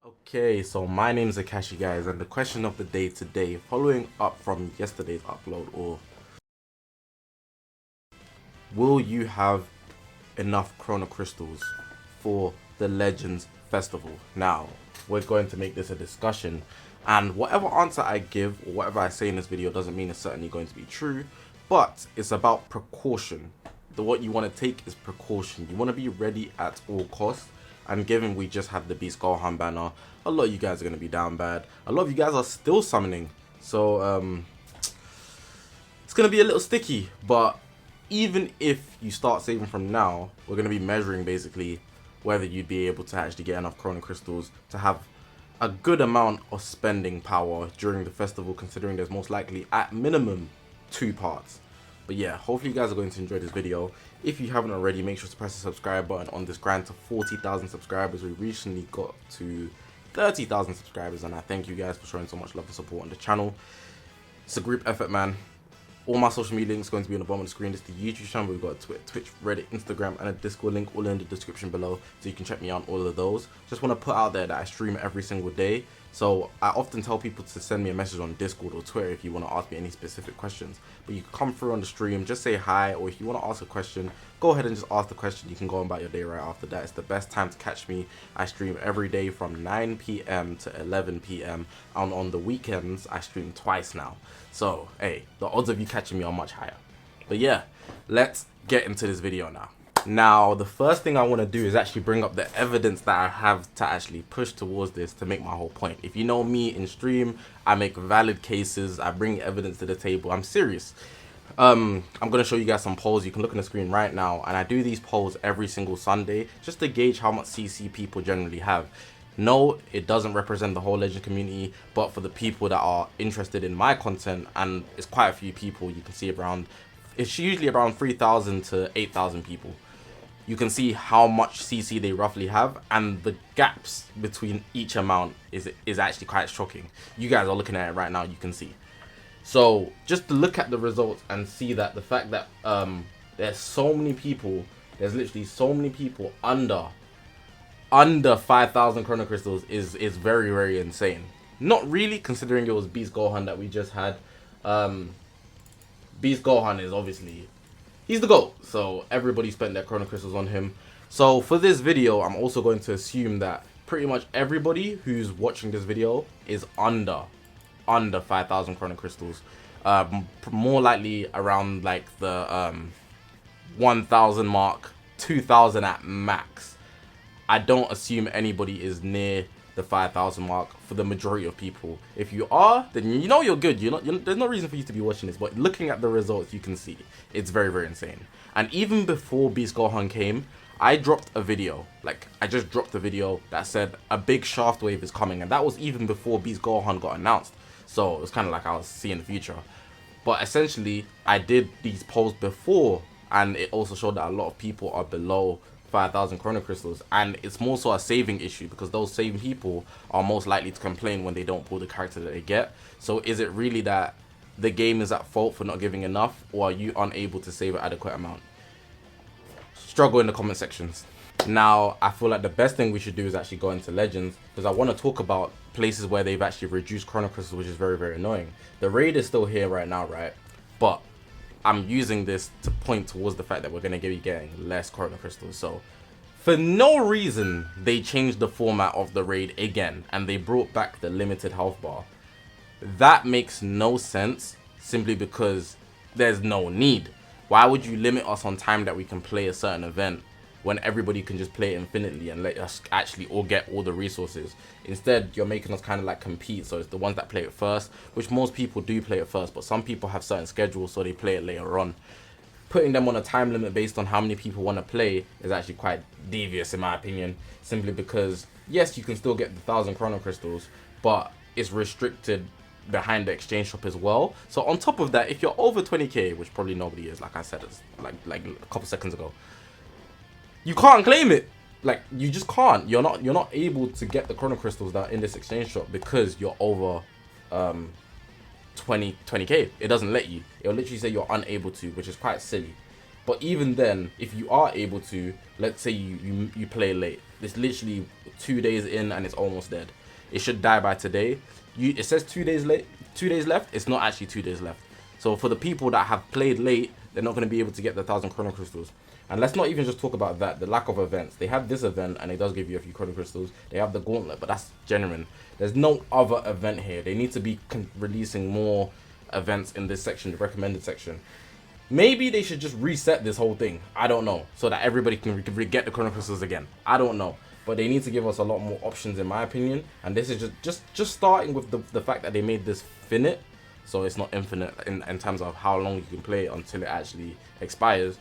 Okay, so my name's Zakashi, guys, and the question of the day today, following up from yesterday's upload, or will you have enough chrono crystals for the Legends Festival? Now, we're going to make this a discussion, and whatever answer I give or whatever I say in this video doesn't mean it's certainly going to be true, but it's about precaution. What you want to take is precaution. You want to be ready at all costs. And given we just had the Beast Gohan banner, a lot of you guys are going to be down bad. A lot of you guys are still summoning. So, it's going to be a little sticky. But even if you start saving from now, we're going to be measuring basically whether you'd be able to actually get enough Chrono Crystals to have a good amount of spending power during the festival, considering there's most likely at minimum 2 parts. But yeah, hopefully you guys are going to enjoy this video. If you haven't already, make sure to press the subscribe button on this grind to 40,000 subscribers. We recently got to 30,000 subscribers, and I thank you guys for showing so much love and support on the channel. It's a group effort, man. All my social media links are going to be on the bottom of the screen. It's the YouTube channel. We've got Twitch, Reddit, Instagram, and a Discord link all in the description below, so you can check me out on all of those. Just want to put out there that I stream every single day. So I often tell people to send me a message on Discord or Twitter if you want to ask me any specific questions. But you can come through on the stream, just say hi, or if you want to ask a question, go ahead and just ask the question. You can go on about your day right after that. It's the best time to catch me. I stream every day from 9 p.m. to 11 p.m. and on the weekends I stream twice now. So hey, the odds of you catching me are much higher. But yeah, let's get into this video now. Now, the first thing I want to do is actually bring up the evidence that I have to actually push towards this to make my whole point. If you know me in stream, I make valid cases, I bring evidence to the table, I'm serious. I'm going to show you guys some polls. You can look on the screen right now, and I do these polls every single Sunday just to gauge how much CC people generally have. No, it doesn't represent the whole Legend community, but for the people that are interested in my content, and it's quite a few people, you can see around, it's usually around 3,000 to 8,000 people. You can see how much CC they roughly have, and the gaps between each amount is actually quite shocking. You guys are looking at it right now, you can see. So just to look at the results and see that the fact that there's so many people, there's literally so many people under 5,000 Chrono Crystals is very, very insane. Not really, considering it was Beast Gohan that we just had. Beast Gohan is obviously, he's the GOAT, so everybody spent their Chrono Crystals on him. So for this video, I'm also going to assume that pretty much everybody who's watching this video is under 5,000 Chrono Crystals. More likely around like the 1,000 mark, 2,000 at max. I don't assume anybody is near the 5,000 mark for the majority of people. If you are, then you know you're good. There's no reason for you to be watching this, but looking at the results, you can see it's very, very insane. And even before Beast Gohan came, I dropped a video, I just dropped a video that said a big shaft wave is coming, and that was even before Beast Gohan got announced. So it was kind of like I was seeing the future. But essentially, I did these polls before, and it also showed that a lot of people are below 5,000 Chrono Crystals, and it's more so a saving issue because those same people are most likely to complain when they don't pull the character that they get. So is it really that the game is at fault for not giving enough, or are you unable to save an adequate amount? Struggle in the comment sections. Now, I feel like the best thing we should do is actually go into Legends, because I want to talk about places where they've actually reduced Chrono Crystals, which is very, very annoying. The raid is still here right now, right? But I'm using this to point towards the fact that we're going to be getting less Chrono Crystals. So for no reason, they changed the format of the raid again, and they brought back the limited health bar. That makes no sense, simply because there's no need. Why would you limit us on time that we can play a certain event when everybody can just play it infinitely and let us actually all get all the resources? Instead, you're making us kind of like compete, so it's the ones that play it first, which most people do play it first, but some people have certain schedules, so they play it later on. Putting them on a time limit based on how many people want to play is actually quite devious in my opinion, simply because yes, you can still get the 1,000 Chrono Crystals, but it's restricted behind the exchange shop as well. So on top of that, if you're over 20k, which probably nobody is, like I said, it's like a couple seconds ago, you can't claim it. You just can't. You're not able to get the Chrono Crystals that are in this exchange shop because you're over 20k. It doesn't let you. It'll literally say you're unable to, which is quite silly. But even then, if you are able to, let's say you play late, It's literally 2 days in and it's almost dead. It should die by today. It says 2 days late, 2 days left. It's not actually 2 days left. So for the people that have played late, they're not going to be able to get the 1,000 chrono crystals. And let's not even just talk about that, the lack of events. They have this event and it does give you a few chrono crystals. They have the gauntlet, but that's genuine. There's no other event here. They need to be releasing more events in this section, the recommended section. Maybe they should just reset this whole thing. I don't know. So that everybody can get the chrono crystals again. I don't know. But they need to give us a lot more options in my opinion. And this is just starting with the fact that they made this finite. So it's not infinite in terms of how long you can play it until it actually expires.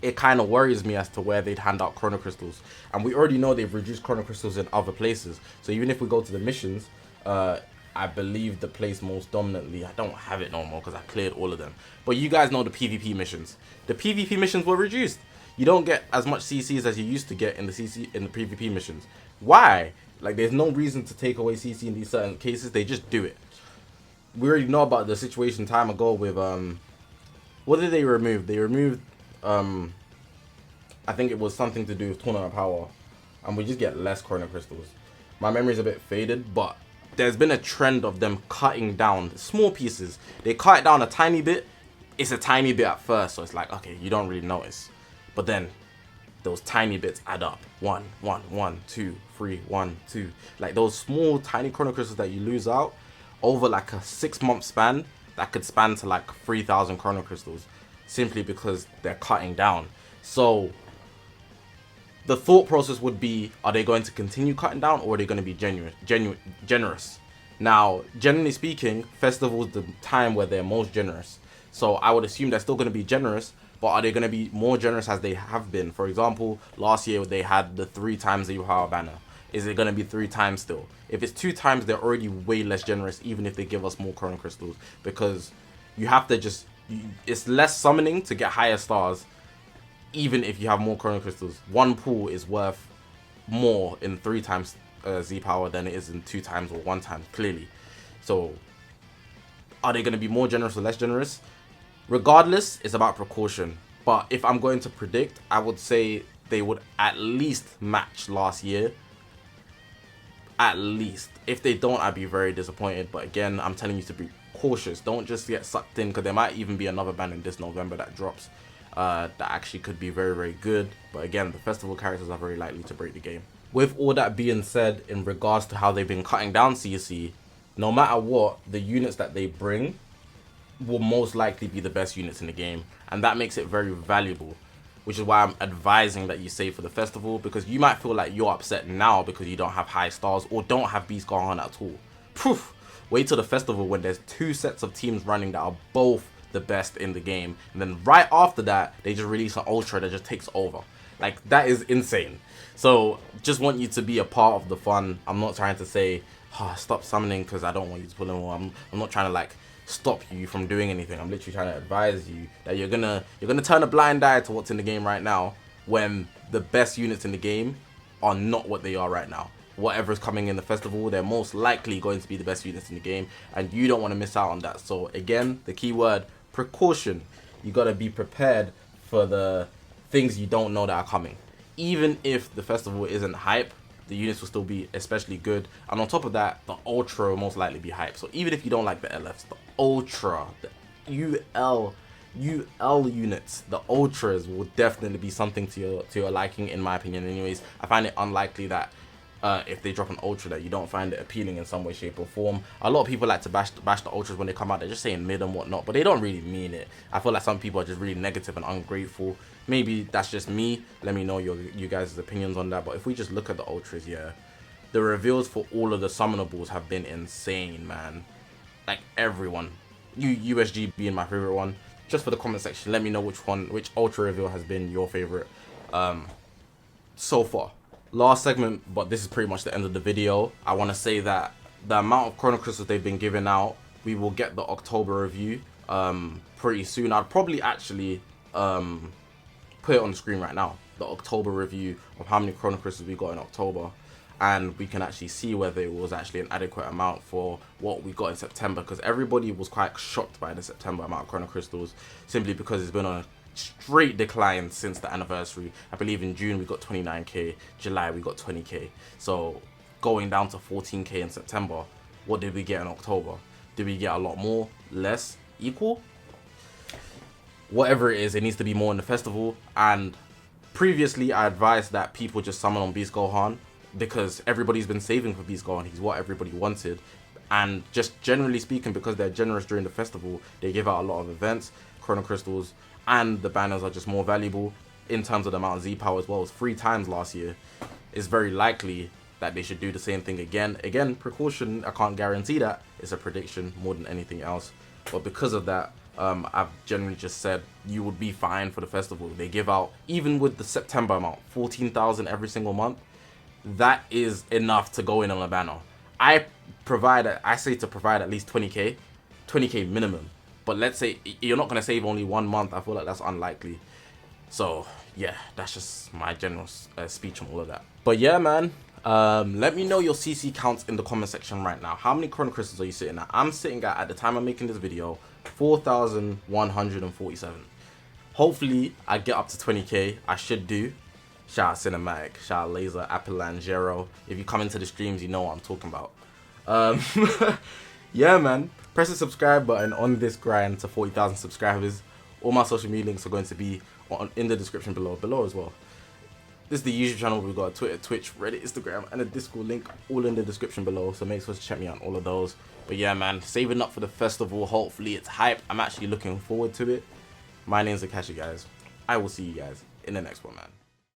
It kind of worries me as to where they'd hand out chrono crystals. And we already know they've reduced chrono crystals in other places. So even if we go to the missions, I believe the place most dominantly, I don't have it no more because I cleared all of them. But you guys know the PvP missions. The PvP missions were reduced. You don't get as much CCs as you used to get in the PvP missions. Why? Like, there's no reason to take away CC in these certain cases. They just do it. We already know about the situation time ago with what did they remove? They removed I think it was something to do with tournament power, and we just get less chrono crystals. My memory's a bit faded, but there's been a trend of them cutting down small pieces. They cut it down a tiny bit. It's a tiny bit at first, so it's like, okay, you don't really notice, but then those tiny bits add up. 1, 1, 1, 2, 3, 1, 2. Like those small tiny chrono crystals that you lose out over like a 6-month span, that could span to like 3,000 chrono crystals, simply because they're cutting down. So the thought process would be, are they going to continue cutting down, or are they going to be generous? Now, generally speaking, festival's the time where they're most generous. So I would assume they're still going to be generous, but are they going to be more generous as they have been? For example, last year they had the 3 times the Yuhara banner. Is it going to be 3 times still? If it's 2 times, they're already way less generous, even if they give us more chrono crystals, because you have to just, it's less summoning to get higher stars. Even if you have more chrono crystals, 1 pool is worth more in 3 times Z power than it is in 2 times or 1 time, clearly. So are they going to be more generous or less generous? Regardless, it's about precaution. But if I'm going to predict, I would say they would at least match last year. At least. If they don't, I'd be very disappointed. But again, I'm telling you to be cautious. Don't just get sucked in, because there might even be another ban in this November that drops. That actually could be very, very good. But again, the festival characters are very likely to break the game. With all that being said, in regards to how they've been cutting down CC, no matter what, the units that they bring will most likely be the best units in the game. And that makes it very valuable, which is why I'm advising that you save for the festival, because you might feel like you're upset now because you don't have high stars or don't have Beast Gohan at all. Poof! Wait till the festival when there's 2 sets of teams running that are both the best in the game, and then right after that they just release an ultra that just takes over. Like, that is insane. So just want you to be a part of the fun. I'm not trying to say, oh, stop summoning because I don't want you to pull in more. I'm not trying to like stop you from doing anything. I'm literally trying to advise you that you're gonna turn a blind eye to what's in the game right now, when the best units in the game are not what they are right now. Whatever's coming in the festival, they're most likely going to be the best units in the game, and you don't want to miss out on that. So again, the key word, precaution. You got to be prepared for the things you don't know that are coming. Even if the festival isn't hype, the units will still be especially good, and on top of that, the ultra will most likely be hype. So even if you don't like the LFs, the ultra, the UL units, the ultras will definitely be something to your liking, in my opinion. Anyways, I find it unlikely that if they drop an ultra that you don't find it appealing in some way, shape or form. A lot of people like to bash the ultras when they come out. They're just saying mid and whatnot, but they don't really mean it. I feel like some people are just really negative and ungrateful. Maybe that's just me. Let me know you guys' opinions on that. But if we just look at the ultras, yeah, the reveals for all of the summonables have been insane, man. Like, everyone. USG being my favorite one. Just for the comment section, let me know which ultra reveal has been your favorite so far. Last segment, but this is pretty much the end of the video. I want to say that the amount of chrono crystals they've been giving out, we will get the October review pretty soon. I'd probably actually put it on the screen right now, the October review of how many chrono crystals we got in October, and we can actually see whether it was actually an adequate amount for what we got in September, because everybody was quite shocked by the September amount of chrono crystals, simply because it's been on a straight decline since the anniversary. I believe in June we got 29k, July we got 20k. So going down to 14k in September. What did we get in October? Did we get a lot more, less, equal? Whatever it is, it needs to be more in the festival. And previously I advised that people just summon on Beast Gohan because everybody's been saving for Beast Gohan. He's what everybody wanted. And just generally speaking, because they're generous during the festival, they give out a lot of events, Chrono Crystals, and the banners are just more valuable in terms of the amount of Z power as well. It was 3 times last year. It's very likely that they should do the same thing again. Again, precaution, I can't guarantee that. It's a prediction more than anything else. But because of that, I've generally just said you would be fine for the festival. They give out, even with the September amount, 14,000 every single month. That is enough to go in on a banner. I say to provide at least 20k minimum. But let's say you're not going to save only 1 month. I feel like that's unlikely. So yeah, that's just my general speech on all of that. But yeah, man, let me know your CC counts in the comment section right now. How many Chrono Crystals are you sitting at? I'm sitting at the time I'm making this video, 4,147. Hopefully I get up to 20k. I should do. Shout out Cinematic, shout out Laser, Apelangero. If you come into the streams, you know what I'm talking about. Yeah, man, press the subscribe button on this grind to 40,000 subscribers. All my social media links are going to be in the description below as well. This is the YouTube channel. We've got Twitter, Twitch, Reddit, Instagram, and a Discord link all in the description below. So make sure to check me out on all of those. But yeah, man, saving up for the festival. Hopefully it's hype. I'm actually looking forward to it. My name's Zakashi, guys. I will see you guys in the next one, man.